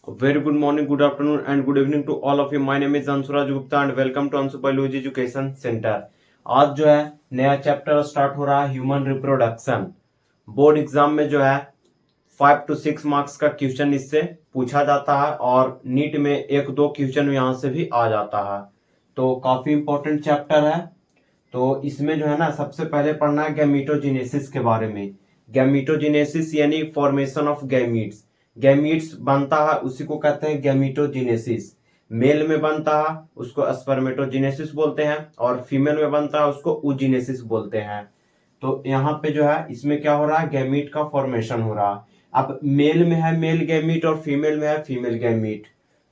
Very good morning, good afternoon, and good evening to all of you. My name is Ansuraj Gupta and welcome to Anshu biology education centre. आज जो है नया chapter start हो रहा है human reproduction. Board exam में जो है 5 to 6 मार्क्स का क्वेश्चन इससे पूछा जाता है और नीट में 1-2 क्वेश्चन यहाँ से भी आ जाता है, तो काफी इंपॉर्टेंट चैप्टर है। तो इसमें जो है ना सबसे पहले पढ़ना है गैमीटोजेनेसिस के बारे में। गैमीटोजेनेसिस यानी फॉर्मेशन ऑफ गैमीट्स। गैमीट्स बनता है उसी को कहते हैं गैमीटोजेनेसिस। मेल में बनता है उसको स्पर्मेटोजेनेसिस बोलते हैं और फीमेल में बनता है उसको oogenesis बोलते हैं। तो यहाँ पे जो है इसमें क्या हो रहा है, गैमीट का फॉर्मेशन हो रहा है। अब मेल में है मेल गैमीट और फीमेल में है फीमेल गैमीट।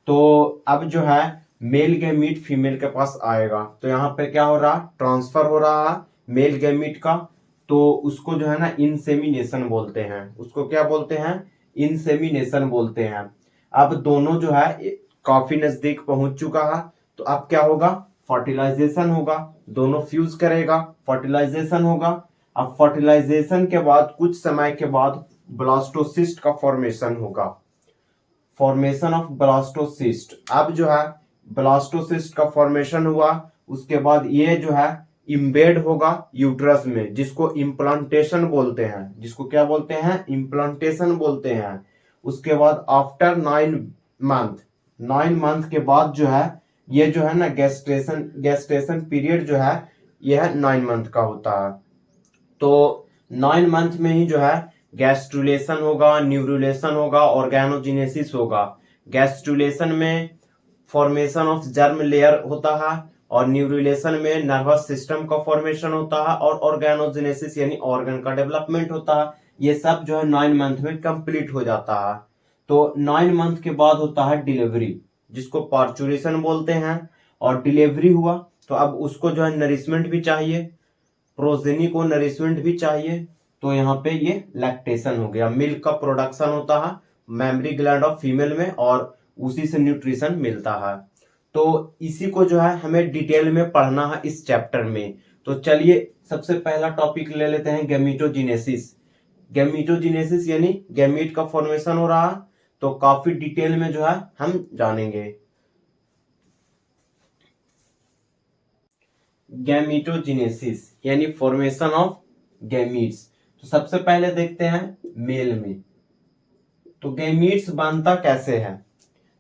तो अब जो है मेल गैमीट फीमेल के पास आएगा तो यहाँ पे क्या हो रहा है, ट्रांसफर हो रहा है मेल गैमीट का। तो उसको जो है ना इंसेमिनेशन बोलते हैं। उसको क्या बोलते हैं, इंसेमिनेशन बोलते हैं। अब दोनों जो है काफी नजदीक पहुंच चुका है तो अब क्या होगा, फर्टिलाइजेशन होगा। दोनों फ्यूज करेगा, फर्टिलाइजेशन होगा। अब फर्टिलाइजेशन के बाद कुछ समय के बाद ब्लास्टोसिस्ट का फॉर्मेशन होगा, फॉर्मेशन ऑफ ब्लास्टोसिस्ट। अब जो है ब्लास्टोसिस्ट का फॉर्मेशन हुआ, उसके बाद ये जो है इम्बेड होगा यूट्रस में, जिसको इम्प्लांटेशन बोलते हैं। जिसको क्या बोलते हैं, इम्प्लांटेशन बोलते हैं। उसके बाद आफ्टर 9 मंथ के बाद जो है ये जो है ना गेस्टेशन पीरियड जो है यह 9 मंथ का होता है। तो 9 मंथ में ही जो है गैस्ट्रुलेशन होगा, न्यूरुलेशन होगा, ऑर्गेनोजेनेसिस होगा। गैस्ट्रुलेशन में फॉर्मेशन ऑफ जर्म लेयर होता है और न्यूरुलेशन में नर्वस सिस्टम का फॉर्मेशन होता है और ऑर्गेनोजेनेसिस यानी ऑर्गन का डेवलपमेंट होता है। ये सब जो है 9 मंथ में कंप्लीट हो जाता है। तो 9 मंथ के बाद होता है डिलीवरी, जिसको पार्चुरेशन बोलते हैं। और डिलीवरी हुआ तो अब उसको जो है नरिशमेंट भी चाहिए, प्रोजेनी को नरिशमेंट भी चाहिए। तो यहाँ पे ये लैक्टेशन हो गया, मिल्क का प्रोडक्शन होता है मेमरी ग्लैंड ऑफ फीमेल में और उसी से न्यूट्रिशन मिलता है। तो इसी को जो है हमें डिटेल में पढ़ना है इस चैप्टर में। तो चलिए सबसे पहला टॉपिक ले लेते हैं गैमीटोजेनेसिस। गैमीटोजेनेसिस यानी गैमीट का फॉर्मेशन हो रहा है, तो काफी डिटेल में जो है हम जानेंगे। गैमीटोजेनेसिस यानी फॉर्मेशन ऑफ गैमीट्स। तो सबसे पहले देखते हैं मेल में, तो गैमीट्स बनता कैसे है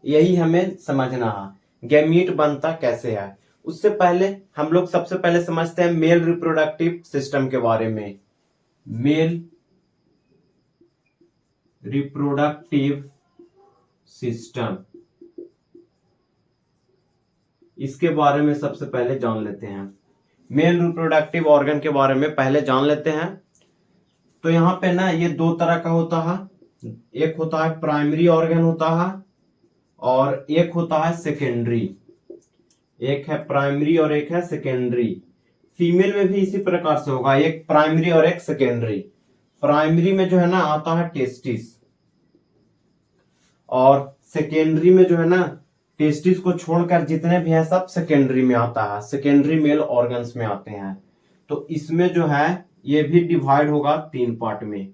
यही हमें समझना है। गैमीट बनता कैसे है उससे पहले हम लोग सबसे पहले समझते हैं मेल रिप्रोडक्टिव सिस्टम के बारे में। मेल रिप्रोडक्टिव सिस्टम, इसके बारे में सबसे पहले जान लेते हैं। मेल रिप्रोडक्टिव ऑर्गन के बारे में पहले जान लेते हैं। तो यहाँ पे ना ये दो तरह का होता है, एक होता है प्राइमरी ऑर्गन होता है और एक होता है सेकेंडरी। एक है प्राइमरी और एक है सेकेंडरी। फीमेल में भी इसी प्रकार से होगा, एक प्राइमरी और एक सेकेंडरी। प्राइमरी में जो है ना आता है टेस्टिस और सेकेंडरी में जो है ना टेस्टिस को छोड़कर जितने भी हैं सब सेकेंडरी में आता है, सेकेंडरी मेल ऑर्गन्स में आते हैं। तो इसमें जो है ये भी डिवाइड होगा 3 पार्ट में।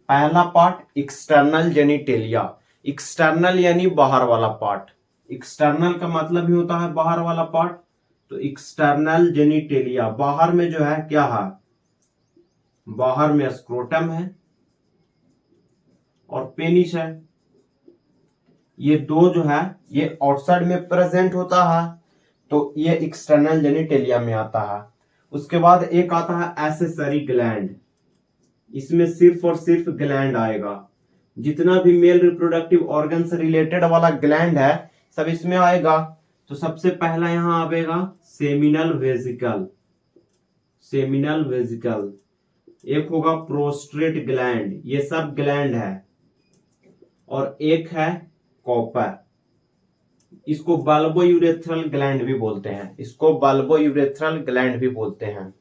पहला पार्ट एक्सटर्नल जेनिटेलिया। एक्सटर्नल यानी बाहर वाला पार्ट। एक्सटर्नल का मतलब ही होता है बाहर वाला पार्ट। तो एक्सटर्नल जेनिटेलिया, बाहर में जो है क्या है, बाहर में स्क्रोटम है और पेनिस है। ये दो जो है ये आउटसाइड में प्रेजेंट होता है, तो ये एक्सटर्नल जेनिटेलिया में आता है। उसके बाद एक आता है एसेसरी ग्लैंड। इसमें सिर्फ और सिर्फ ग्लैंड आएगा, जितना भी मेल रिप्रोडक्टिव ऑर्गन से रिलेटेड वाला ग्लैंड है सब इसमें आएगा। तो सबसे पहला यहां आएगा सेमिनल वेजिकल। सेमिनल वेजिकल, एक होगा प्रोस्ट्रेट ग्लैंड, ये सब ग्लैंड है। और एक है कॉपर, इसको बल्बो यूरेथ्रल ग्लैंड भी बोलते हैं, इसको बल्बो यूरेथ्रल ग्लैंड भी बोलते हैं।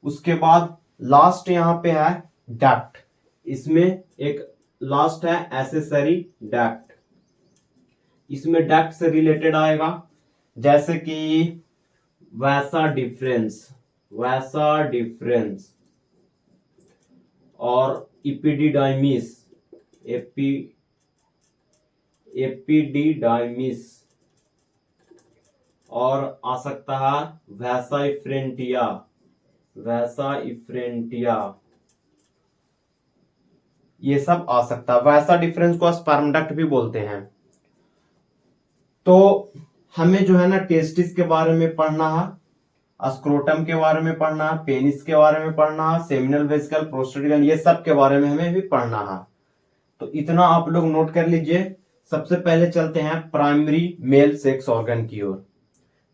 उसके बाद लास्ट यहां पे है डक्ट। इसमें एक लास्ट है एसेसरी डक्ट। इसमें डक्ट से रिलेटेड आएगा जैसे कि वैसा डिफरेंस, वैसा डिफरेंस और इपिडिडाइमिस, एपिडिडाइमिस एपिडिडाइमिस, और आ सकता है वैसा इफ्रेंटिया, वैसा इफ्रेंटिया, ये सब आ सकता है। वैसा डिफरेंस को स्पर्म डक्ट भी बोलते हैं। तो हमें जो है ना टेस्टिस के बारे में पढ़ना है, स्क्रोटम के बारे में पढ़ना है, पेनिस के बारे में पढ़ना है, सेमिनल वेसिकल, प्रोस्टेट ग्लैंड, ये सब के बारे में हमें भी पढ़ना है। तो इतना आप लोग नोट कर लीजिए। सबसे पहले चलते हैं प्राइमरी मेल सेक्स ऑर्गन की ओर।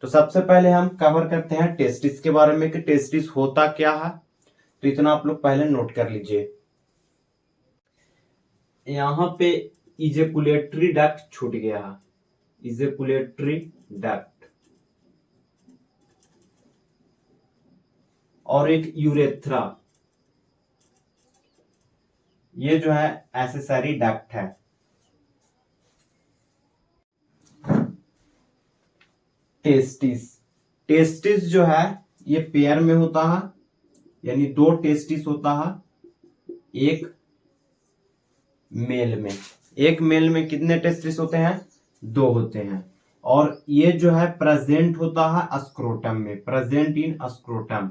तो सबसे पहले हम कवर करते हैं टेस्टिस के बारे में कि टेस्टिस होता क्या है। तो इतना आप लोग पहले नोट कर लीजिए। यहां पे इजेकुलेटरी डक्ट छूट गया है, इजेकुलेटरी डक्ट, और एक यूरेथ्रा, ये जो है एक्सेसरी डक्ट है। टेस्टिस, टेस्टिस जो है ये पेयर में होता है, यानी दो टेस्टिस होता है एक मेल में। एक मेल में कितने टेस्टिस होते हैं? दो होते हैं। और ये जो है प्रेजेंट होता है स्क्रोटम में, प्रेजेंट इन स्क्रोटम,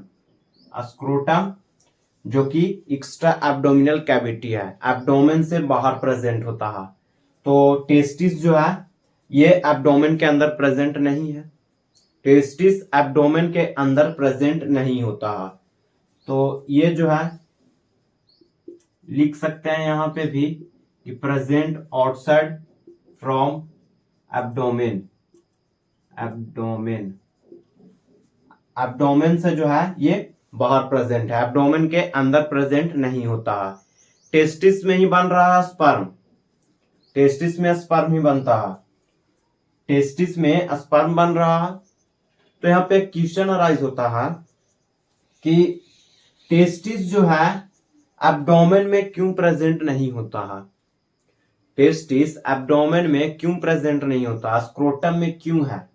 स्क्रोटम जो कि एक्स्ट्रा एब्डोमिनल कैविटी है, एब्डोमेन से बाहर प्रेजेंट होता है। तो टेस्टिस जो है ये एब्डोमेन के अंदर प्रेजेंट नहीं है, टेस्टिस एब्डोमेन के अंदर प्रेजेंट नहीं होता है। तो ये जो है लिख सकते हैं यहां पे भी कि present outside from abdomen, abdomen, abdomen से जो है ये बाहर प्रेजेंट है, एब्डोमेन के अंदर प्रेजेंट नहीं होता है। टेस्टिस में ही बन रहा है स्पर्म, टेस्टिस में स्पर्म ही बनता है, टेस्टिस में स्पर्म बन रहा है। तो यहाँ पे क्वेश्चन अराइज होता है कि टेस्टिस जो है एब्डोमेन में क्यों प्रेजेंट नहीं होता है, टेस्टिस एब्डोमेन में क्यों प्रेजेंट नहीं होता, स्क्रोटम में क्यों है?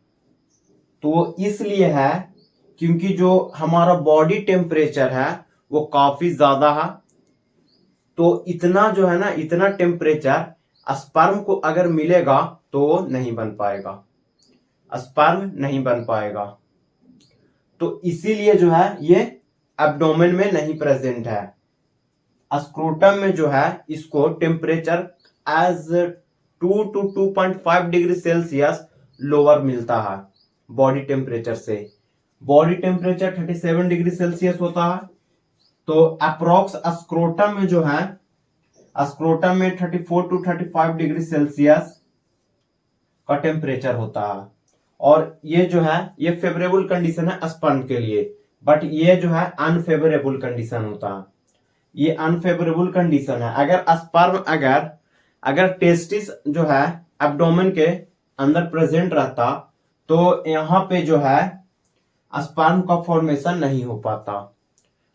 तो इसलिए है क्योंकि जो हमारा बॉडी टेम्परेचर है वो काफी ज्यादा है। तो इतना जो है ना, इतना टेम्परेचर स्पर्म को अगर मिलेगा तो नहीं बन पाएगा, स्पर्म नहीं बन पाएगा। तो इसीलिए जो है ये एब्डोमेन में नहीं प्रेजेंट है। स्क्रोटम में जो है इसको temperature as 2 to 2.5 degree Celsius lower मिलता है बॉडी टेम्परेचर से। बॉडी टेम्परेचर 37 डिग्री सेल्सियस होता है। तो अप्रोक्स स्क्रोटम में जो है, स्क्रोटम में 34 to 35 डिग्री सेल्सियस का टेम्परेचर होता है। और ये जो है ये फेवरेबल कंडीशन है स्पर्म के लिए, बट ये जो है अनफेवरेबल कंडीशन होता है, ये अनफेवरेबल कंडीशन है। अगर स्पर्म अगर टेस्टिस जो है एब्डोमेन के अंदर प्रेजेंट रहता तो यहाँ पे जो है स्पर्म का फॉर्मेशन नहीं हो पाता,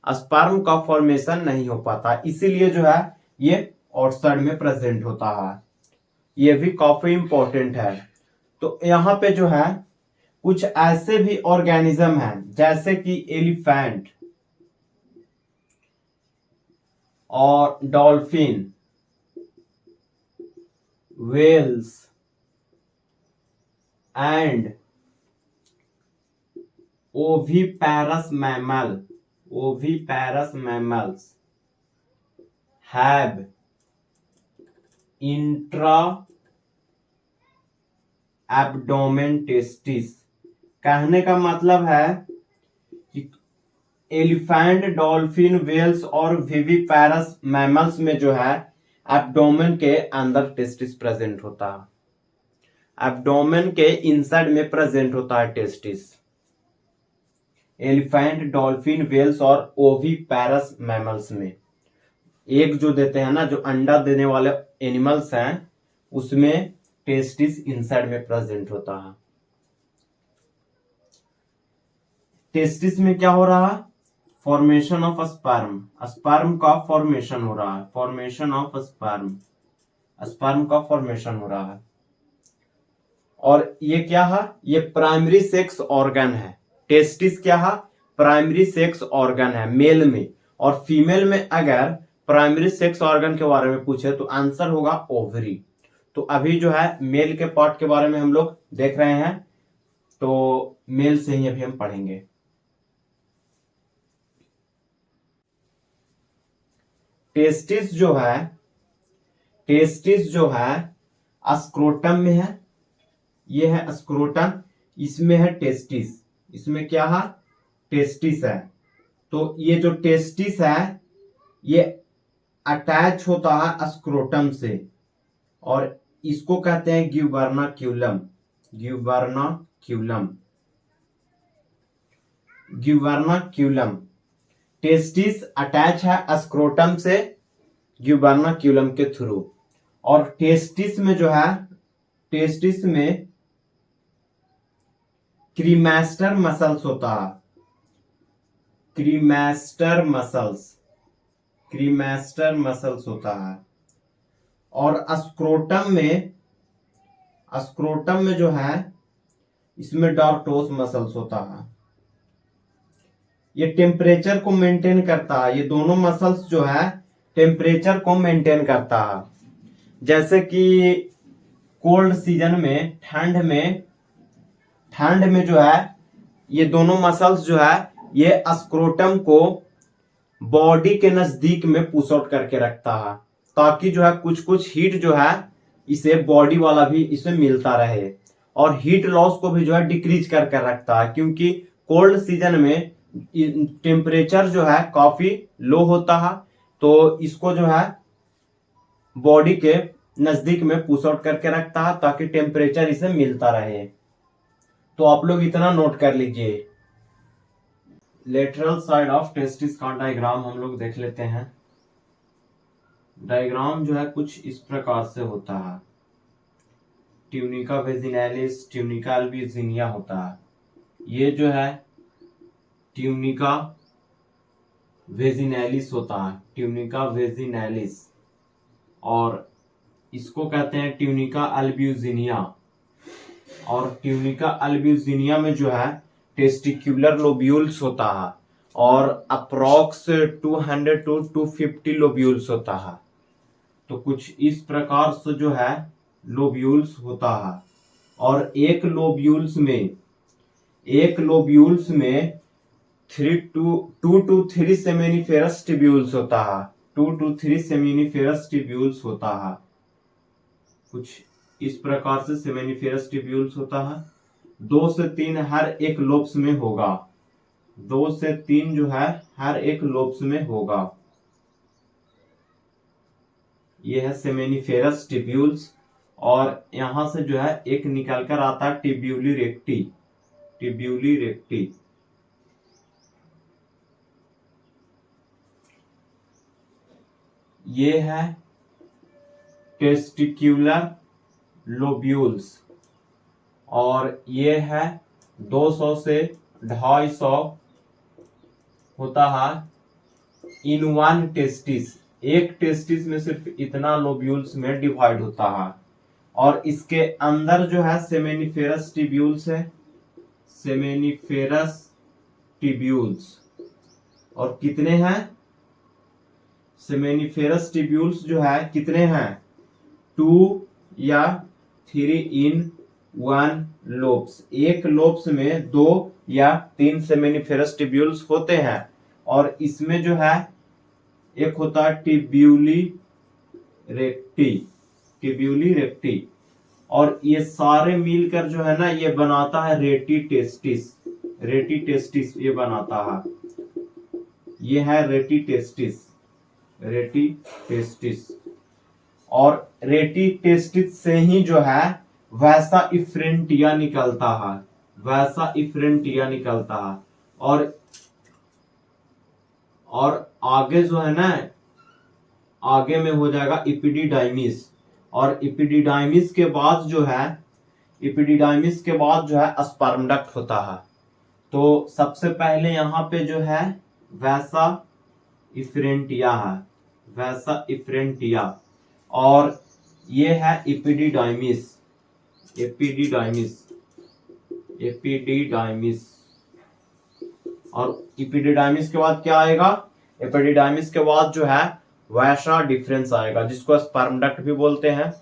स्पर्म का फॉर्मेशन नहीं हो पाता, इसीलिए जो है ये आउटसाइड में प्रेजेंट होता है। ये भी काफी इंपॉर्टेंट है। तो यहाँ पे जो है कुछ ऐसे भी ऑर्गेनिज्म हैं जैसे कि एलिफेंट और dolphin, whales and oviparous mammals have intra-abdomen testis। कहने का मतलब है कि एलिफेंट, डॉल्फिन, वेल्स और विविपैरस मैमल्स में जो है एब्डोमेन के अंदर टेस्टिस प्रेजेंट होता है, एब्डोमेन के इनसाइड में प्रेजेंट होता है टेस्टिस। एलिफेंट, डॉल्फिन, वेल्स और ओविपैरस मैमल्स में एक जो देते हैं ना, जो अंडा देने वाले एनिमल्स हैं, उसमें टेस्टिस इनसाइड में प्रेजेंट होता है। टेस्टिस में क्या हो रहा है? फॉर्मेशन ऑफ स्पर्म, स्पर्म का फॉर्मेशन हो रहा है, फॉर्मेशन ऑफ स्पर्म, स्पर्म का फॉर्मेशन हो रहा है। और ये क्या है? ये प्राइमरी सेक्स ऑर्गन है। टेस्टिस क्या है? प्राइमरी सेक्स ऑर्गन है मेल में। और फीमेल में अगर प्राइमरी सेक्स ऑर्गन के बारे में पूछे तो आंसर होगा ओवरी। तो अभी जो है मेल के पार्ट के बारे में हम लोग देख रहे हैं, तो मेल से ही अभी हम पढ़ेंगे। टेस्टिस जो है स्क्रोटम में है, ये है स्क्रोटम, इसमें है टेस्टिस, इसमें क्या है टेस्टिस है। तो ये जो टेस्टिस है ये अटैच होता है स्क्रोटम से और इसको कहते हैं ग्यूबर्नाक्यूलम। ग्यूबर्नाक्यूलम टेस्टिस अटैच है स्क्रोटम से ग्यूबर्नाक्यूलम के थ्रू। और टेस्टिस में क्रीमास्टर मसल्स होता है, क्रीमास्टर मसल्स होता है। और स्क्रोटम में जो है इसमें डार्टोस मसल्स होता है। ये टेम्परेचर को मेंटेन करता है, ये दोनों मसल्स जो है टेम्परेचर को मेंटेन करता है। जैसे कि कोल्ड सीजन में, ठंड में जो है ये दोनों मसल्स जो है ये स्क्रोटम को बॉडी के नजदीक में पुश आउट करके रखता है, ताकि जो है कुछ हीट जो है इसे बॉडी वाला भी इसे मिलता रहे, और हीट लॉस को भी जो है डिक्रीज करके रखता है, क्योंकि कोल्ड सीजन में टेम्परेचर जो है काफी लो होता है, तो इसको जो है बॉडी के नजदीक में पुश आउट करके रखता है ताकि टेम्परेचर इसे मिलता रहे। तो आप लोग इतना नोट कर लीजिए। लेटरल साइड ऑफ टेस्टिस का डायग्राम हम लोग देख लेते हैं। डायग्राम जो है कुछ इस प्रकार से होता है। ट्यूनिका वेजिनैलिस, ट्यूनिका अल्ब्यूजिनिया होता है। ये जो है ट्यूनिका वेजिनैलिस होता है, ट्यूनिका वेजिनैलिस, और इसको कहते हैं ट्यूनिका अल्ब्यूजिनिया। और ट्यूनिका अल्ब्यूजिनिया में जो है टेस्टिक्युलर लोब्यूल्स होता है और अप्रॉक्स 200 to 250 लोब्यूल्स होता है। तो कुछ इस प्रकार से जो है लोब्यूल्स होता है। और एक लोब्यूल्स में 2 to 3 सेमिनिफेरस ट्यूब्यूल्स होता है, 2 to 3 सेमिनिफेरस ट्यूब्यूल्स होता है। कुछ इस प्रकार से सेमिनिफेरस ट्यूब्यूल्स होता है। 2 से 3 हर एक लोब्स में होगा, 2 से 3 जो है हर एक लोब्स में होगा। ये है सेमिनिफेरस ट्यूब्यूल्स। और यहां से जो है एक निकल कर आता है ट्यूब्यूली रेक्टी। ये है टेस्टिक्युलर लोब्यूल्स, और ये है 200 से 250 होता है इन वन टेस्टिस। एक टेस्टिस में सिर्फ इतना लोब्यूल्स में डिवाइड होता है। और इसके अंदर जो है सेमिनिफेरस ट्यूब्यूल्स है, सेमिनिफेरस ट्यूब्यूल्स। और कितने हैं सेमिनिफेरस ट्यूब्यूल्स जो है कितने हैं 2 या 3 इन 1 लोब्स। एक लोब्स में 2 या 3 सेमिनिफेरस ट्यूब्यूल्स होते हैं। और इसमें जो है एक होता है ट्यूब्यूली रेक्टी। और ये सारे मिलकर जो है ना ये बनाता है रेटी टेस्टिस ये बनाता है। ये है रेटी टेस्टिस। और रेटी टेस्टिस से ही जो है वैसा इफ्रेंटिया निकलता है। और आगे जो है ना आगे में हो जाएगा इपिडिडाइमिस। और इपिडिडाइमिस के बाद जो है स्पर्म डक्ट होता है। तो सबसे पहले यहाँ पे जो है वैसा इफ्रेंटिया और ये है एपिडिडाइमिस। और एपिडिडाइमिस के बाद क्या आएगा? एपिडिडाइमिस के बाद जो है वैसा डिफरेंस आएगा, जिसको स्पर्म डक्ट भी बोलते हैं।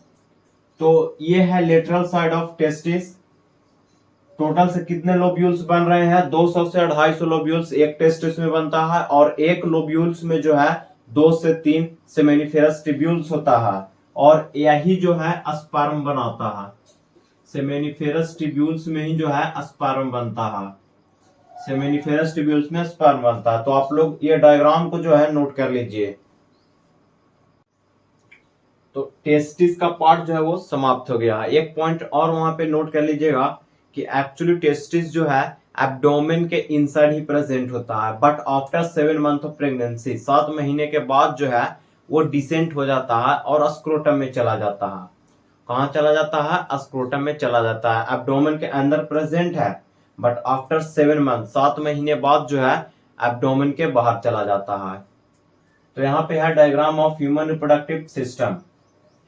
तो ये है lateral side of testis. Total से कितने लोब्यूल्स बन रहे हैं? 200 से 250 लोब्यूल्स एक टेस्टिस में बनता है, और एक लोब्यूल्स में जो है 2 से 3 सेमेनिफेरस ट्यूब्यूल्स होता है, और यही जो है स्पर्म बनाता है। सेमेनिफेरस ट्यूब्यूल्स में ही जो है स्पर्म बनता है। सेमेनिफेरस ट्यूब्यूल्स में स्पर्म बनता है। तो आप लोग ये डायग्राम को जो है नोट कर लीजिए। तो टेस्टिस का पार्ट जो है वो समाप्त हो गया है। एक पॉइंट और वहां पे नोट कर लीजिएगा कि एक्चुअली टेस्टिस जो है एब्डोमेन के इनसाइड ही प्रेजेंट होता है, but after 7 month of pregnancy, 7 महीने के बाद जो है वो डिसेंट हो जाता है और स्क्रोटम में चला जाता है। कहाँ चला जाता है? स्क्रोटम में चला जाता है। एब्डोमेन के अंदर प्रेजेंट है, बट आफ्टर 7 मंथ, 7 महीने बाद जो है एब्डोमेन के बाहर चला जाता है। तो यहाँ पे है diagram of human reproductive system.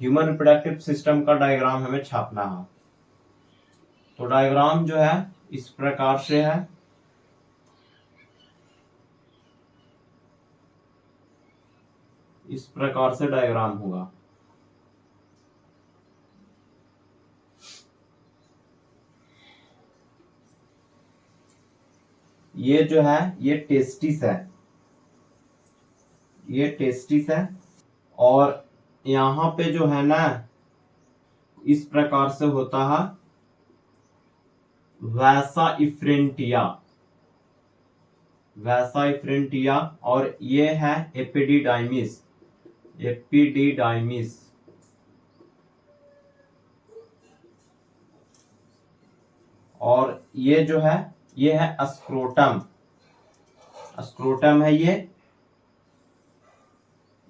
Human reproductive system का डायग्राम हमें छापना है। तो डायग्राम जो है इस प्रकार से है। इस प्रकार से डायग्राम होगा। ये जो है ये टेस्टिस है, ये टेस्टिस है, और यहाँ पे जो है ना इस प्रकार से होता है वैसा इफ्रेंटिया, वैसा इफ्रेंटिया, और ये है एपिडिडाइमिस, एपिडिडाइमिस। और ये जो है ये है स्क्रोटम, स्क्रोटम है ये।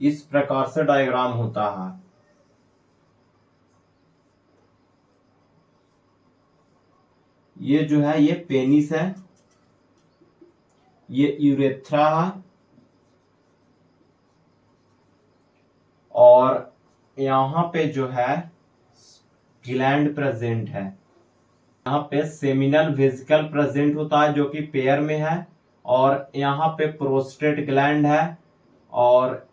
इस प्रकार से डायग्राम होता है। ये जो है ये पेनिस है, ये यूरेथ्रा है, और यहाँ पे जो है ग्लैंड प्रेजेंट है। यहाँ पे सेमिनल वेसिकल प्रेजेंट होता है जो कि पेयर में है, और यहाँ पे प्रोस्टेट ग्लैंड है, और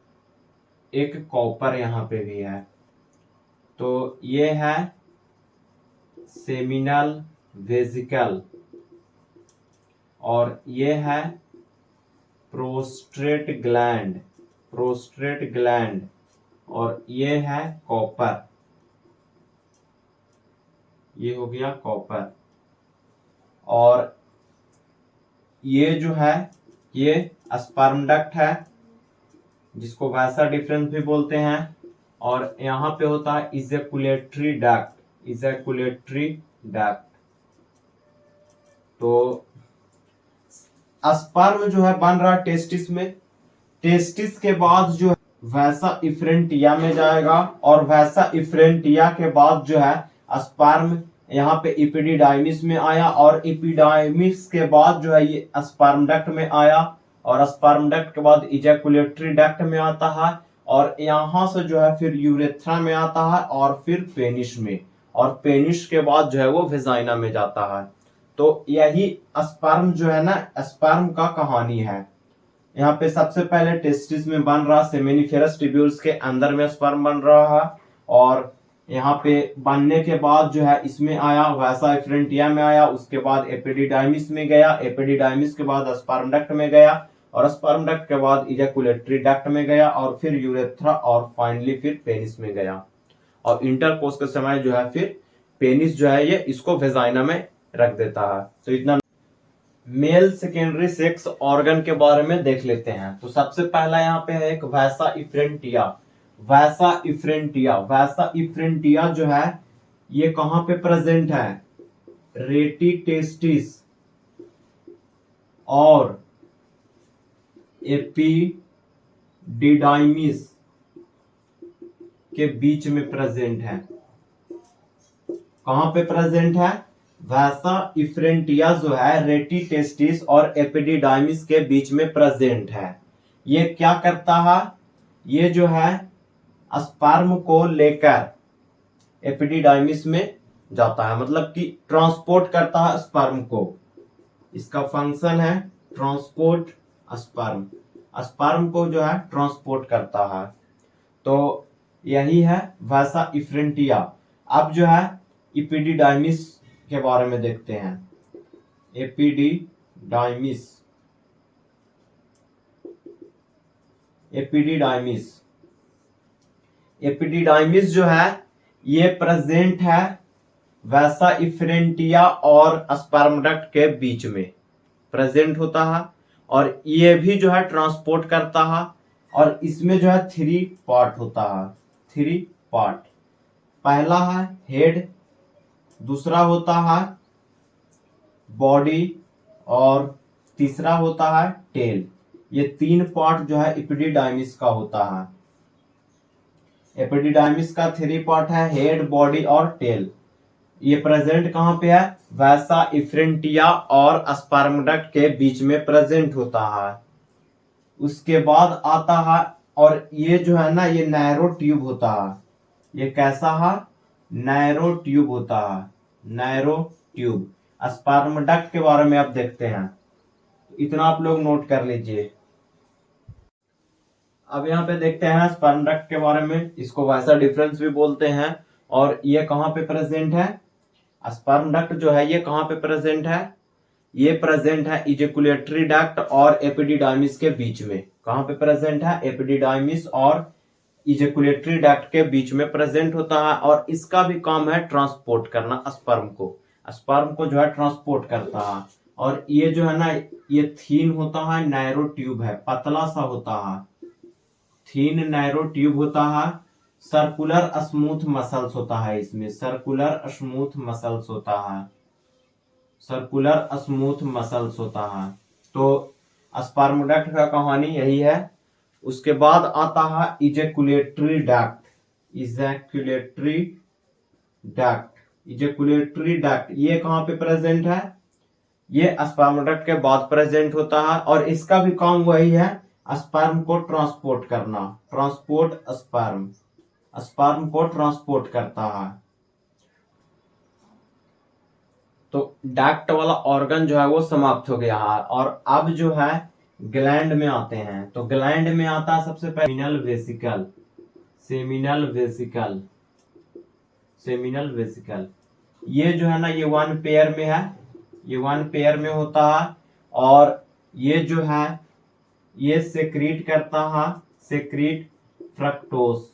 एक कॉपर यहाँ पे भी है। तो ये है सेमिनल वेसिकल, और ये है प्रोस्टेट ग्लैंड, प्रोस्टेट ग्लैंड, और ये है कॉपर, ये हो गया कॉपर। और ये जो है ये स्पर्म डक्ट है, जिसको वैसा डिफरेंस भी बोलते हैं, और यहाँ पे होता है इजैकुलेटरी डक्ट, इजैकुलेटरी डक्ट। तो स्पर्म जो है बन रहा है टेस्टिस में, टेस्टिस के बाद जो है वैसा इफ्रेंटिया में जाएगा, और वैसा इफ्रेंटिया के बाद जो है स्पर्म यहाँ पे इपिडिडाइमिस में आया, और इपिडाइमिस के बाद जो है ये स्पर्म डक्ट में आया, और स्पर्म डक्ट के बाद इजैकुलेटरी डक्ट में आता है, और यहाँ से जो है फिर यूरेथ्रा में आता है, और फिर पेनिस में, और पेनिस के बाद जो है वो वेजाइना में जाता है। तो यही स्पर्म जो है ना, स्पर्म का कहानी है। यहाँ पे सबसे पहले टेस्टिस में बन रहा, सेमेनिफेरस ट्यूब्यूल्स के अंदर में स्पर्म बन रहा है, और यहाँ पे बनने के बाद जो है इसमें आया, वैसा इफ्रेंटिया में आया, उसके बाद एपिडिडाइमिस में गया, एपिडिडाइमिस के बाद स्पर्म डक्ट में गया, और स्पर्म डक्ट के बाद इजैकुलेटरी डक्ट में गया, और फिर यूरेथ्रा, और फाइनली फिर पेनिस में गया। और इंटरकोर्स के समय जो है फिर पेनिस जो है ये इसको वेजाइना में रख देता है। तो इतना मेल सेकेंडरी सेक्स ऑर्गन के बारे में देख लेते हैं। तो सबसे पहला यहाँ पे है एक वैसा इफ्रेंटिया, वैसा इफ्रेंटिया। वैसा इफ्रेंटिया जो है ये कहां पे प्रेजेंट है? रेटी टेस्टिस और एपिडिडाइमिस के बीच में प्रेजेंट है। कहां पे प्रेजेंट है? वैसा इफ्रेंटिया जो है रेटी टेस्टिस और एपिडिडाइमिस के बीच में प्रेजेंट है। ये क्या करता है? ये जो है स्पर्म को लेकर एपिडिडाइमिस में जाता है, मतलब कि ट्रांसपोर्ट करता है स्पर्म को। इसका फंक्शन है ट्रांसपोर्ट स्पर्म, स्पर्म को जो है ट्रांसपोर्ट करता है। तो यही है वैसा इफ्रेंटिया। अब जो है एपिडिडाइमिस के बारे में देखते हैं। एपिडिडाइमिस एपिडिडाइमिस एपिडिडाइमिस जो है ये प्रेजेंट है वैसा इफ्रेंटिया और स्पर्म डक्ट के बीच में प्रेजेंट होता है, और ये भी जो है ट्रांसपोर्ट करता है। और इसमें जो है 3 पार्ट होता है, 3 पार्ट। पहला है हेड, दूसरा होता है बॉडी, और तीसरा होता है टेल। ये 3 पार्ट जो है एपिडिडाइमिस का होता है। एपिडिडाइमिस का 3 पार्ट है, हेड, बॉडी और टेल। ये प्रेजेंट कहाँ पे है? वैसा इफ्रेंटिया और स्पर्म डक्ट के बीच में प्रेजेंट होता है। उसके बाद आता है, और ये जो है ना ये नैरो ट्यूब होता है। ये कैसा है? नैरो ट्यूब होता है, नैरो ट्यूब। स्पर्म डक्ट के बारे में आप देखते हैं, इतना आप लोग नोट कर लीजिए। अब यहाँ पे देखते हैं स्पर्म डक्ट के बारे में। इसको वैसा डिफरेंस भी बोलते हैं। और ये कहाँ पे प्रेजेंट है? स्पर्म डक्ट जो है ये कहाँ पे प्रेजेंट है? ये प्रेजेंट है इजेकुलेटरी डक्ट और एपिडिडाइमिस के बीच में। कहाँ पे प्रेजेंट है? एपिडिडाइमिस और इजेकुलेटरी डक्ट के बीच में प्रेजेंट होता है। और इसका भी काम है ट्रांसपोर्ट करना स्पर्म को जो है ट्रांसपोर्ट करता है। और ये जो है ना ये थीन होता है, नैरो ट्यूब है, पतला सा होता है, थीन नैरो ट्यूब होता है। सर्कुलर स्मूथ मसल्स होता है इसमें, सर्कुलर स्मूथ मसल्स होता है, सर्कुलर स्मूथ मसल्स होता है। तो स्पर्म डक्ट का कहानी यही है। उसके बाद आता है ejaculatory duct. Ejaculatory duct, ejaculatory duct ये कहाँ पे प्रेजेंट है? ये स्पर्म डक्ट के बाद प्रेजेंट होता है। और इसका भी काम वही है, स्पर्म को ट्रांसपोर्ट करना, ट्रांसपोर्ट स्पर्म को ट्रांसपोर्ट करता है। तो डक्ट वाला ऑर्गन जो है वो समाप्त हो गया है। और अब जो है ग्लैंड में आते हैं। तो ग्लैंड में आता है सबसे पहले seminal vesicle. Seminal vesicle, seminal vesicle ये जो है ना ये 1 पेयर में है, ये 1 पेयर में होता है। और ये जो है ये सेक्रीट करता है, सेक्रीट फ्रक्टोस,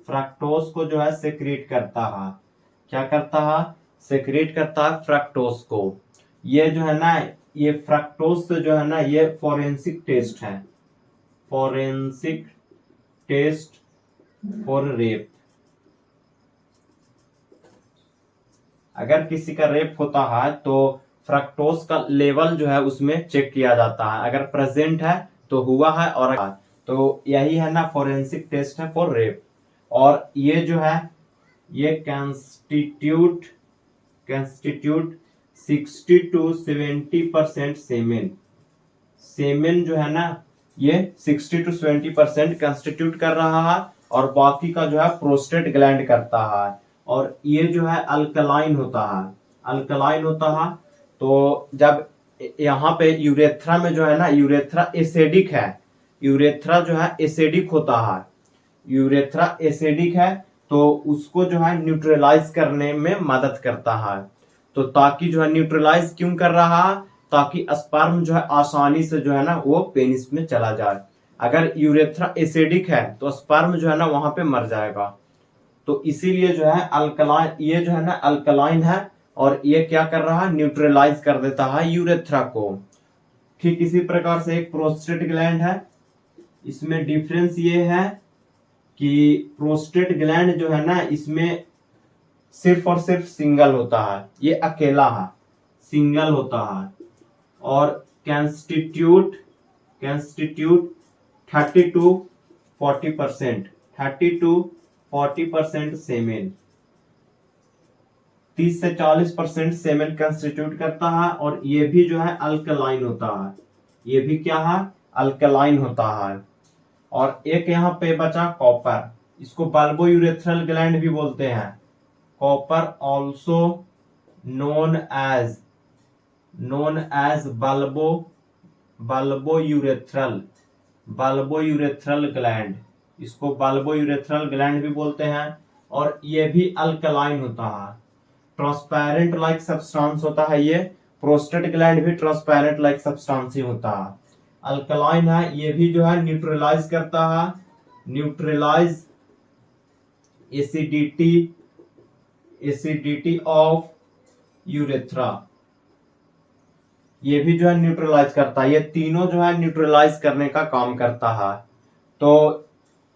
फ्रक्टोस को जो है सेक्रीट करता है। क्या करता है? सेक्रेट करता है फ्रक्टोस को। ये जो है ना ये फ्रक्टोस से जो है ना ये फोरेंसिक टेस्ट है, फोरेंसिक टेस्ट फॉर रेप। अगर किसी का रेप होता है तो फ्रक्टोस का लेवल जो है उसमें चेक किया जाता है, अगर प्रेजेंट है तो हुआ है, और तो यही है ना फोरेंसिक टेस्ट है फॉर रेप। और ये जो है ये कंस्टिट्यूट 60 to 70% सेमेन। सेमेन जो है ना ये 60 to 70% कंस्टिट्यूट कर रहा है, और बाकी का जो है प्रोस्टेट ग्लैंड करता है। और ये जो है अल्कलाइन होता है, अल्कलाइन होता है। तो जब यहाँ पे यूरेथ्रा में जो है ना यूरेथ्रा एसिडिक है, यूरेथ्रा जो है एसिडिक होता है, यूरेथ्रा एसिडिक है तो उसको जो है न्यूट्रलाइज करने में मदद करता है। तो ताकि जो है न्यूट्रलाइज क्यों कर रहा है? ताकि स्पर्म जो है आसानी से जो है ना वो पेनिस में चला जाए। अगर यूरेथ्रा एसिडिक है तो स्पर्म जो है ना वहां पे मर जाएगा। तो इसीलिए जो है अल्कलाइन, ये जो है ना अल्कलाइन है, और ये क्या कर रहा है? न्यूट्रलाइज कर देता है यूरेथ्रा को। ठीक इसी प्रकार से एक प्रोस्टेट ग्लैंड है। इसमें डिफरेंस ये है कि प्रोस्टेट ग्लैंड जो है ना इसमें सिर्फ और सिर्फ सिंगल होता है, ये अकेला है, सिंगल होता है। और कंस्टिट्यूट 30 to 40%, 30 to 40% सेमेन, 30 से 40% सेमेन कंस्टिट्यूट करता है। और ये भी जो है अल्कलाइन होता है, ये भी क्या है? अल्कलाइन होता है। और एक यहाँ पे बचा कॉपर, इसको बल्बो यूरेथ्रल ग्लैंड भी बोलते हैं। Copper also known as bulbo urethral gland, इसको बल्बो यूरेथ्रल ग्लैंड भी बोलते हैं। और ये भी अल्कलाइन होता है। ट्रांसपेरेंट लाइक सब्सटेंस होता है ये। प्रोस्टेट ग्लैंड भी ट्रांसपेरेंट लाइक सब्सटेंस ही होता है। अल्कलाइन है, ये भी जो है न्यूट्रलाइज करता है, न्यूट्रलाइज एसिडिटी ऑफ यूरेथ्रा, ये भी जो है न्यूट्रलाइज करता है। ये तीनों जो है न्यूट्रलाइज करने का काम करता है। तो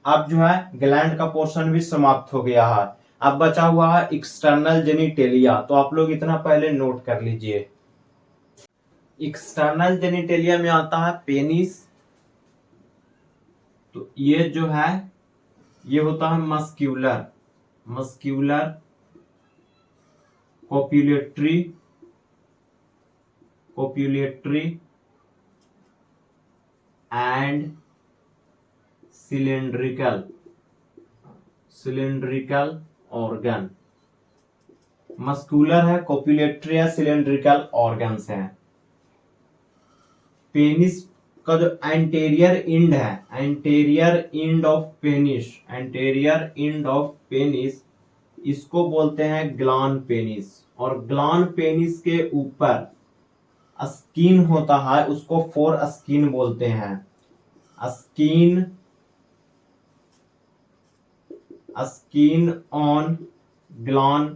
अब जो है ग्लैंड का पोर्शन भी समाप्त हो गया है। अब बचा हुआ है एक्सटर्नल जेनिटेलिया। तो आप लोग इतना पहले नोट कर लीजिए। एक्सटर्नल जेनिटेलिया में आता है पेनिस। तो ये जो है ये होता है muscular copulatory and cylindrical organ. Muscular है, कोपुलेटरी है, सिलेंड्रिकल ऑर्गन्स हैं। पेनिस का जो एंटेरियर एंड ऑफ पेनिस इसको बोलते हैं ग्लान पेनिस। और ग्लान पेनिस के ऊपर स्किन होता है, उसको फोर स्किन बोलते हैं। स्किन ऑन ग्लान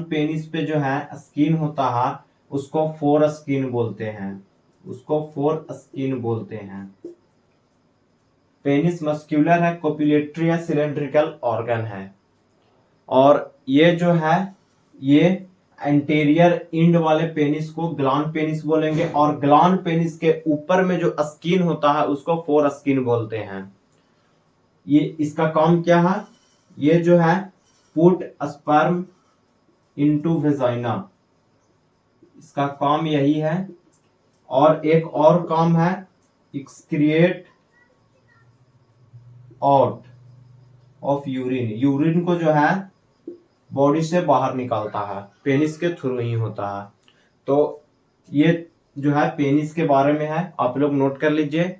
पेनिस पे जो है स्किन होता है, उसको फोर स्किन बोलते हैं। पेनिस मस्क्यूलर है, कोपुलेटरी है, सिलेंड्रिकल ऑर्गन है। और ये जो है ये एंटेरियर इंड वाले पेनिस को ग्लान पेनिस बोलेंगे, और ग्लान पेनिस के ऊपर में जो स्किन होता है उसको फोर स्किन बोलते हैं। ये इसका काम क्या है? ये जो है पुट स्पर्म इनटू वेजाइना, इसका काम यही है। और एक और काम है एक्सक्रिएट आउट ऑफ यूरिन को जो है बॉडी से बाहर निकालता है, पेनिस के थ्रू ही होता है। तो ये जो है पेनिस के बारे में है, आप लोग नोट कर लीजिए।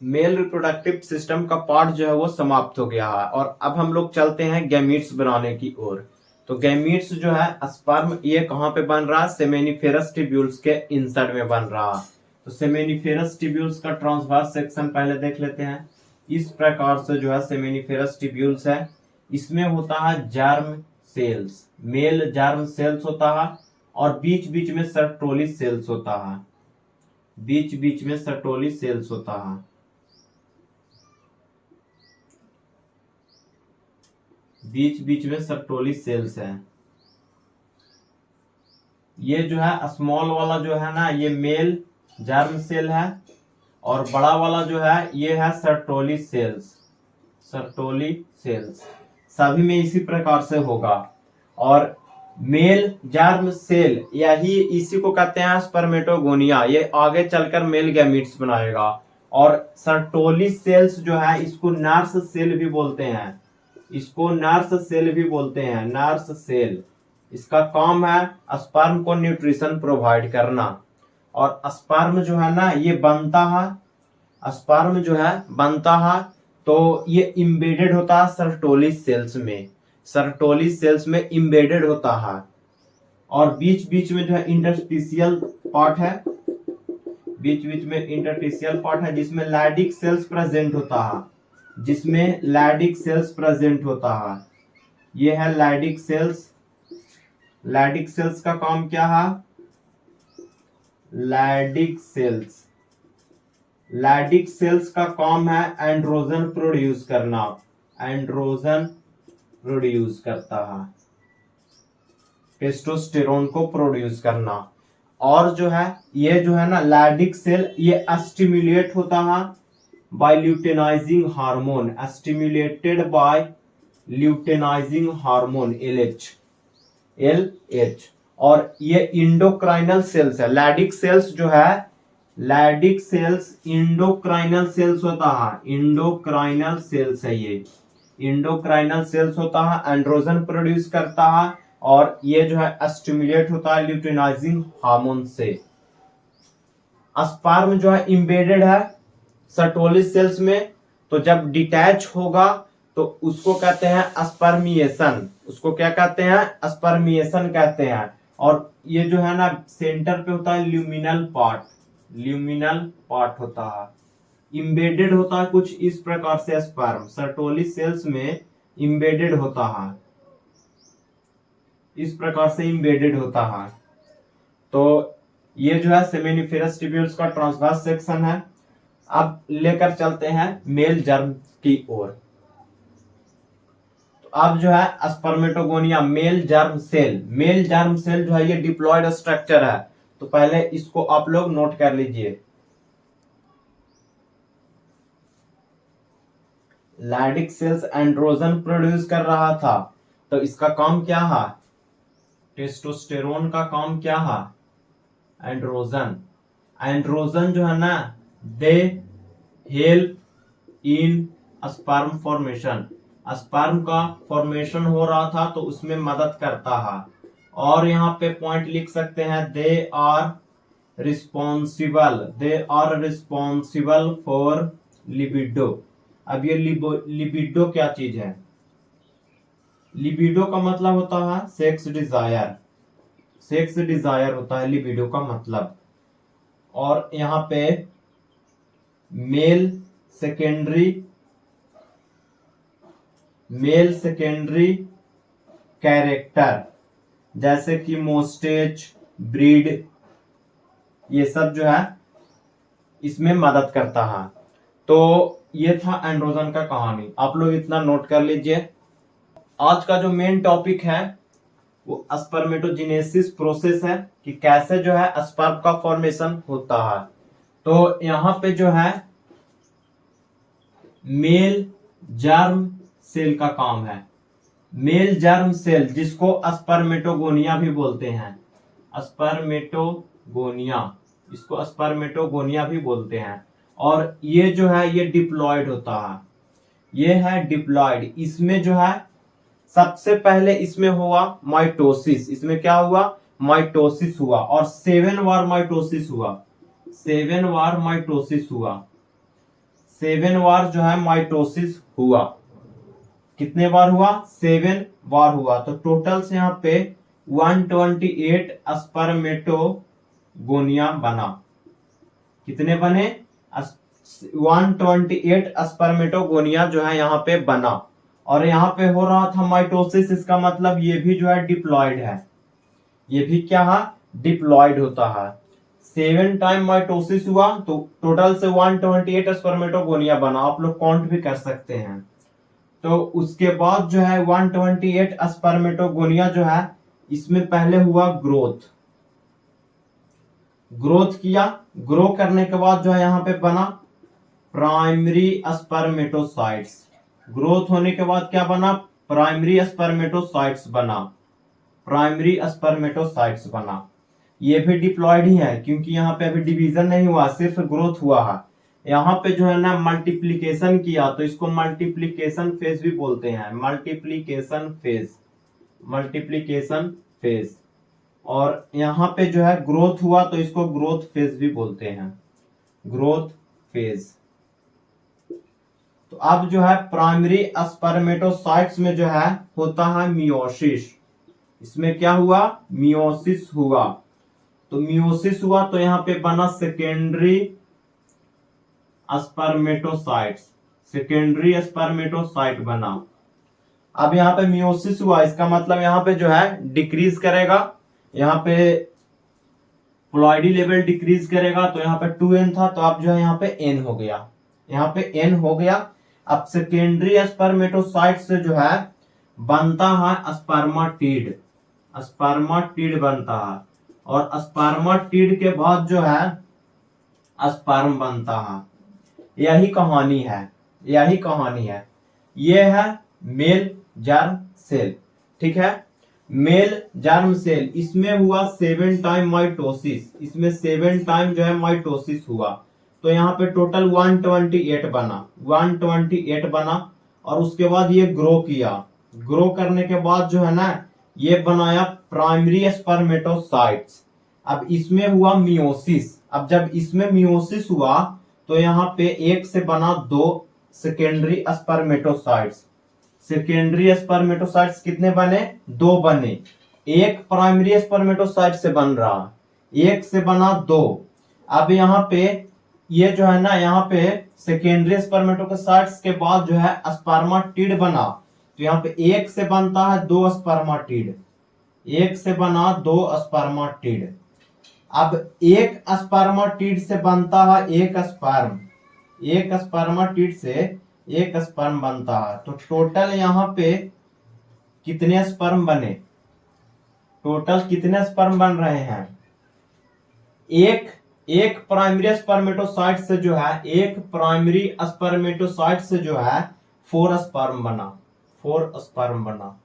मेल रिप्रोडक्टिव सिस्टम का पार्ट जो है वो समाप्त हो गया है। और अब हम लोग चलते हैं गैमीट्स बनाने की ओर। तो गैमीट्स जो है स्पर्म, ये कहाँ पे बन रहा है? सेमेनिफेरस ट्यूब्यूल्स के इंसर्ट में बन रहा है। तो सेमेनिफेरस ट्यूब्यूल्स का ट्रांसवर्स सेक्शन पहले देख लेते हैं। इस प्रकार से जो है सेमेनिफेरस ट्यूब्यूल्स है, इसमें होता है germ cells, male germ cells होता है, और बीच बीच में सर्टोली सेल्स होता है। सर्टोली सेल्स है। ये जो है स्मॉल वाला जो है ना, ये मेल जर्म सेल है, और बड़ा वाला जो है ये है सर्टोली सेल्स। सभी में इसी प्रकार से होगा। और मेल जर्म सेल यही इसी को कहते हैं स्पर्मेटोगोनिया, ये आगे चलकर मेल गैमीट्स बनाएगा। और सर्टोली सेल्स जो है इसको नर्स सेल भी बोलते हैं, नर्स सेल। इसका काम है स्पर्म को न्यूट्रिशन प्रोवाइड करना। और स्पर्म जो है ना ये बनता है तो ये इम्बेडेड होता है सर्टोली सेल्स में इम्बेडेड होता है। और बीच बीच में जो है इंटरस्टिशियल पार्ट है, जिसमें लैडिक सेल्स प्रेजेंट होता है। ये है लैडिक सेल्स का काम क्या है? लैडिक सेल्स का काम है एंड्रोजन प्रोड्यूस करता है, टेस्टोस्टेरोन को प्रोड्यूस करना। और जो है ये जो है ना लैडिक सेल, ये स्टिमुलेट होता है बाय ल्यूटेनाइजिंग हार्मोन LH। और ये इंडोक्राइनल सेल्स है। लैडिक सेल्स इंडोक्राइनल सेल्स होता है, ये इंडोक्राइनल सेल्स होता है, एंड्रोजन प्रोड्यूस करता है, और ये जो है स्टिमुलेट होता है ल्यूटेनाइजिंग हार्मोन से। स्पर्म जो है इम्बेडेड है सर्टोली सेल्स में, तो जब डिटैच होगा तो उसको कहते हैं स्पर्मिएशन। उसको क्या कहते हैं? स्पर्मिएशन कहते हैं। और ये जो है ना सेंटर पे होता है ल्यूमिनल पार्ट, ल्यूमिनल पार्ट होता है, इम्बेडेड होता है कुछ इस प्रकार से। स्पर्म सर्टोली सेल्स में इम्बेडेड होता है, इस प्रकार से इम्बेडेड होता है। तो ये जो है सेमिनिफेरस ट्यूब्यूल्स का ट्रांसवर्स सेक्शन है। अब लेकर चलते हैं मेल जर्म की ओर। तो अब जो है spermatogonia male germ cell, male germ cell जो है ये डिप्लॉयड स्ट्रक्चर है। तो पहले इसको आप लोग नोट कर लीजिए। लैडिक सेल्स एंड्रोजन प्रोड्यूस कर रहा था, तो इसका काम क्या है? टेस्टोस्टेरोन का काम क्या है? एंड्रोजन। एंड्रोजन जो है ना they help in sperm formation, sperm का फॉर्मेशन हो रहा था तो उसमें मदद करता है। और यहाँ पे पॉइंट लिख सकते हैं they are responsible for libido. अब ये लिबिडो क्या चीज है? लिबिडो का मतलब होता है सेक्स डिजायर, सेक्स डिजायर होता है लिबिडो का मतलब। और यहाँ पे मेल सेकेंडरी कैरेक्टर जैसे कि मोस्टेज, ब्रीड, ये सब जो है इसमें मदद करता है। तो ये था एंड्रोजन का कहानी, आप लोग इतना नोट कर लीजिए। आज का जो मेन टॉपिक है वो स्पर्मेटोजेनेसिस प्रोसेस है, कि कैसे जो है स्पर्म का फॉर्मेशन होता है। तो यहाँ पे जो है मेल जर्म सेल का काम है। मेल जर्म सेल जिसको स्पर्मेटोगोनिया भी बोलते हैं, स्पर्मेटोगोनिया, इसको स्पर्मेटोगोनिया भी बोलते हैं। और ये जो है ये डिप्लॉयड होता है, ये है डिप्लॉयड। इसमें जो है सबसे पहले इसमें हुआ माइटोसिस। इसमें क्या हुआ? माइटोसिस हुआ। और 7 बार माइटोसिस हुआ, 7 बार माइटोसिस हुआ, 7 बार जो है माइटोसिस हुआ। कितने बार हुआ? 7 बार हुआ। तो टोटल से यहाँ पे 128 स्पर्मेटोगोनिया बना। कितने बने? 128 स्पर्मेटोगोनिया जो है यहाँ पे बना। और यहाँ पे हो रहा था माइटोसिस, इसका मतलब ये भी जो है डिप्लॉयड है, ये भी क्या है? डिप्लॉयड होता है। 7 टाइम माइटोसिस हुआ तो टोटल से 128 स्पर्मेटोगोनिया बना। आप लोग काउंट भी कर सकते हैं। तो उसके बाद जो है 128 स्पर्मेटोगोनिया जो है इसमें पहले हुआ ग्रोथ, ग्रोथ किया। ग्रो करने के बाद जो है यहाँ पे बना प्राइमरी स्पर्मेटोसाइट्स। ग्रोथ होने के बाद क्या बना? प्राइमरी स्पर्मेटोसाइट्स बना, प्राइमरी स्पर्मेटोसाइट्स बना। ये भी डिप्लॉयड ही है, क्योंकि यहाँ पे अभी डिवीजन नहीं हुआ, सिर्फ ग्रोथ हुआ है। यहाँ पे जो है ना मल्टीप्लीकेशन किया, तो इसको मल्टीप्लीकेशन फेज भी बोलते हैं, मल्टीप्लीकेशन फेज, मल्टीप्लीकेशन फेज। और यहाँ पे जो है ग्रोथ हुआ तो इसको ग्रोथ फेज भी बोलते हैं, ग्रोथ फेज। तो अब जो है प्राइमरी स्पर्मेटोसाइट्स में जो है होता है मियोसिस। इसमें क्या हुआ? मियोसिस हुआ। तो मियोसिस हुआ तो यहाँ पे बना सेकेंडरी स्पर्मेटोसाइट्स, सेकेंडरी स्पर्मेटोसाइट बना। अब यहाँ पे मियोसिस हुआ, इसका मतलब यहाँ पे जो है डिक्रीज करेगा, यहाँ पे प्लॉइडी लेवल डिक्रीज करेगा। तो यहाँ पे 2n था, तो अब जो है यहाँ पे n हो गया, यहाँ पे n हो गया। अब सेकेंडरी स्पर्मेटोसाइट से जो है बनता है स्पर्माटिड, स्पर्माटिड बनता है। और स्पर्माटिड के बाद जो है स्पर्म बनता है। यही कहानी है, यही कहानी है। ये है मेल जर्म सेल, ठीक है। मेल जर्म सेल, इसमें हुआ 7 टाइम माइटोसिस, इसमें 7 टाइम जो है माइटोसिस हुआ। तो यहाँ पे टोटल 128 बना, 128 बना। और उसके बाद ये ग्रो किया, ग्रो करने के बाद जो है ना ये बनाया प्राइमरी स्पर्मेटोसाइट्स। अब इसमें हुआ मियोसिस। अब जब इसमें मियोसिस हुआ तो यहाँ पे 1 से बना 2 सेकेंडरी स्पर्मेटोसाइट्स। सेकेंडरी स्पर्मेटोसाइट्स कितने बने? 2 बने। एक प्राइमरी स्पर्मेटोसाइट से बन रहा, एक से बना 2। अब यहाँ पे ये जो है ना, यहाँ पे सेकेंडरी स्पर्मेटोसाइट्स के बाद जो है स्पर्माटिड बना, तो यहाँ पे एक से बनता है 2 स्पर्माटिड, एक से बना 2 स्पर्माटिड। अब एक स्पर्माटिड से बनता है एक स्पर्म, एक स्पर्माटिड से एक स्पर्म बनता है। तो टोटल यहाँ पे कितने स्पर्म बने? टोटल कितने स्पर्म बन रहे हैं? एक प्राइमरी स्पर्मेटोसाइट से जो है, एक प्राइमरी स्पर्मेटोसाइट से जो है 4 स्पर्म बना, 4 स्पर्म बना।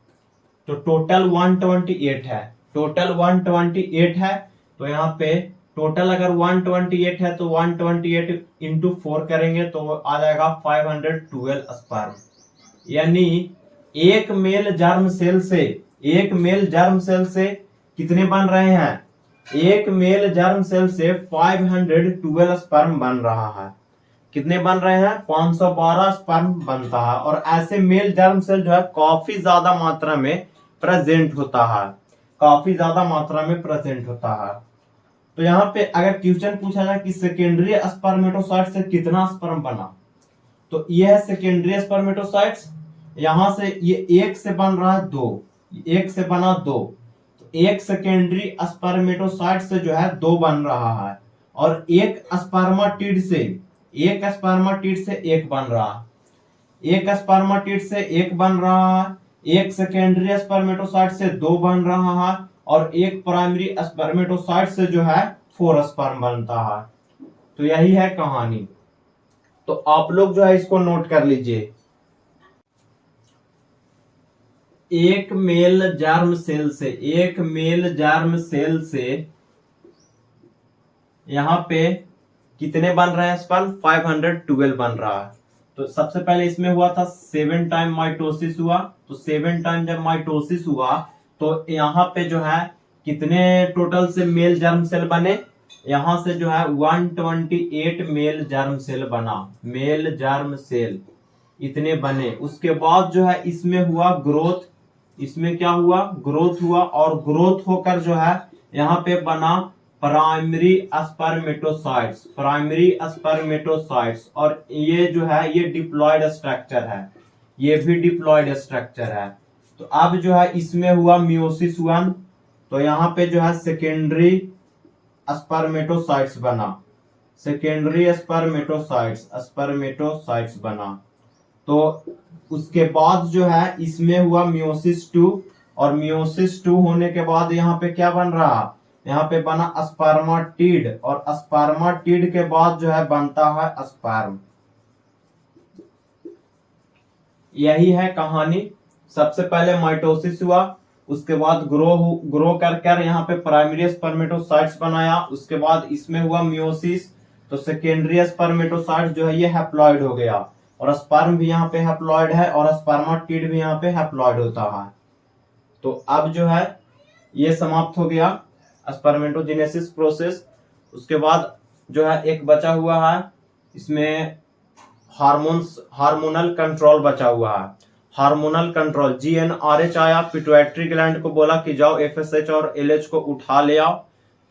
तो टोटल 128 है, टोटल 128 है। तो यहाँ पे टोटल अगर 128 है तो 128 इंटू 4 करेंगे तो आ जाएगा 512 स्पर्म। यानी एक मेल जर्म सेल से, एक मेल जर्म सेल से कितने बन रहे हैं? एक मेल जर्म सेल से 512 स्पर्म बन रहा है। कितने बन रहे हैं? 512 स्पर्म बनता है। और ऐसे मेल जर्म सेल जो है काफी ज्यादा मात्रा में प्रेजेंट होता है, काफी ज्यादा मात्रा में प्रेजेंट होता है। तो यहाँ पे अगर क्वेश्चन पूछा जाए कि सेकेंडरी स्पर्मेटोसाइट से कितना स्पर्म बना, तो ये है सेकेंडरी स्पर्मेटोसाइट्स। यहां से ये एक से बन रहा है 2, एक से बना 2, तो एक सेकेंडरी स्पर्मेटोसाइट से जो है 2 बन रहा है। और एक स्पर्माटिड से, एक स्पर्माटिड से एक बन रहा है, एक स्पर्माटिड से एक बन रहा है, एक सेकेंडरी स्पर्मेटोसाइट से 2 बन रहा है, और एक प्राइमरी स्पर्मेटोसाइट से जो है 4 स्पर्म बनता है। तो यही है कहानी। तो आप लोग जो है इसको नोट कर लीजिए। एक मेल जर्म सेल से, एक मेल जर्म सेल से यहां पे कितने बन रहे हैं स्पर्म? 512 बन रहा है। तो सबसे पहले इसमें हुआ था 7 टाइम माइटोसिस हुआ, तो 7 टाइम जब माइटोसिस हुआ तो यहाँ पे जो है कितने टोटल से मेल जर्म सेल बने? यहां से जो है 128 मेल जर्म सेल बना, मेल जर्म सेल इतने बने। उसके बाद जो है इसमें हुआ ग्रोथ, इसमें क्या हुआ? ग्रोथ हुआ, और ग्रोथ होकर जो है यहाँ पे बना प्राइमरी स्पर्मेटोसाइट्स, प्राइमरी स्पर्मेटोसाइट्स। और ये जो है ये डिप्लॉयड स्ट्रक्चर है, ये भी डिप्लॉयड स्ट्रक्चर है। तो अब जो है इसमें हुआ मियोसिस 1, तो यहाँ पे जो है सेकेंडरी स्पर्मेटोसाइट्स बना, सेकेंडरी स्पर्मेटोसाइट्स, स्पर्मेटोसाइट्स बना। तो उसके बाद जो है इसमें हुआ मियोसिस 2, और मियोसिस 2 होने के बाद यहाँ पे क्या बन रहा? यहाँ पे बना स्पर्माटिड, और स्पर्माटिड के बाद जो है बनता है स्पर्म। यही है कहानी। सबसे पहले माइटोसिस हुआ, उसके बाद ग्रो कर यहाँ पे प्राइमरी स्पर्मेटोसाइट्स बनाया, उसके बाद इसमें हुआ मियोसिस, तो सेकेंडरी स्पर्मेटोसाइट्स जो है ये हैप्लॉइड हो गया, और स्पर्म भी यहाँ पे हैप्लॉइड है, और स्पर्माटिड भी यहाँ पे हैप्लॉइड होता है। तो अब जो है ये समाप्त हो गया स्पर्मेटोजेनेसिस प्रोसेस। उसके बाद जो है एक बचा हुआ है, इसमें हार्मोनल कंट्रोल बचा हुआ है। हार्मोनल कंट्रोल, GnRH आया, पिट्यूटरी ग्लैंड को बोला कि जाओ FSH और LH को उठा ले आओ।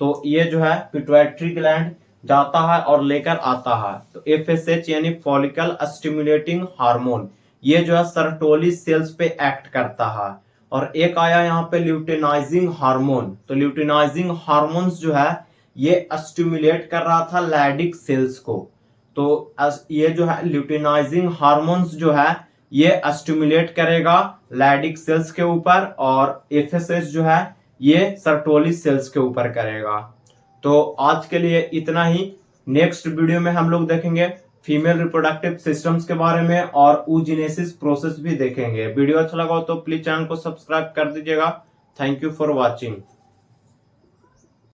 तो ये जो है पिट्यूटरी ग्लैंड जाता है और लेकर आता है। तो FSH यानी फॉलिकल स्टिमुलेटिंग हार्मोन, ये जो है सर्टोली सेल्स पे एक्ट करता है। और एक आया यहाँ पे ल्यूटिनाइजिंग हार्मोन, तो ल्यूटिनाइजिंग हार्मोन्स जो है ये स्टिमुलेट कर रहा था लैडिक सेल्स को। तो ये जो है ल्यूटिनाइजिंग हार्मोन्स जो है ये स्टिमुलेट करेगा लैडिक सेल्स के ऊपर, और FSH जो है ये सर्टोली सेल्स के ऊपर करेगा। तो आज के लिए इतना ही। नेक्स्ट वीडियो में हम लोग देखेंगे फीमेल रिप्रोडक्टिव सिस्टम्स के बारे में, और oogenesis प्रोसेस भी देखेंगे। वीडियो अच्छा लगा हो तो प्लीज चैनल को सब्सक्राइब कर दीजिएगा। Thank you for watching.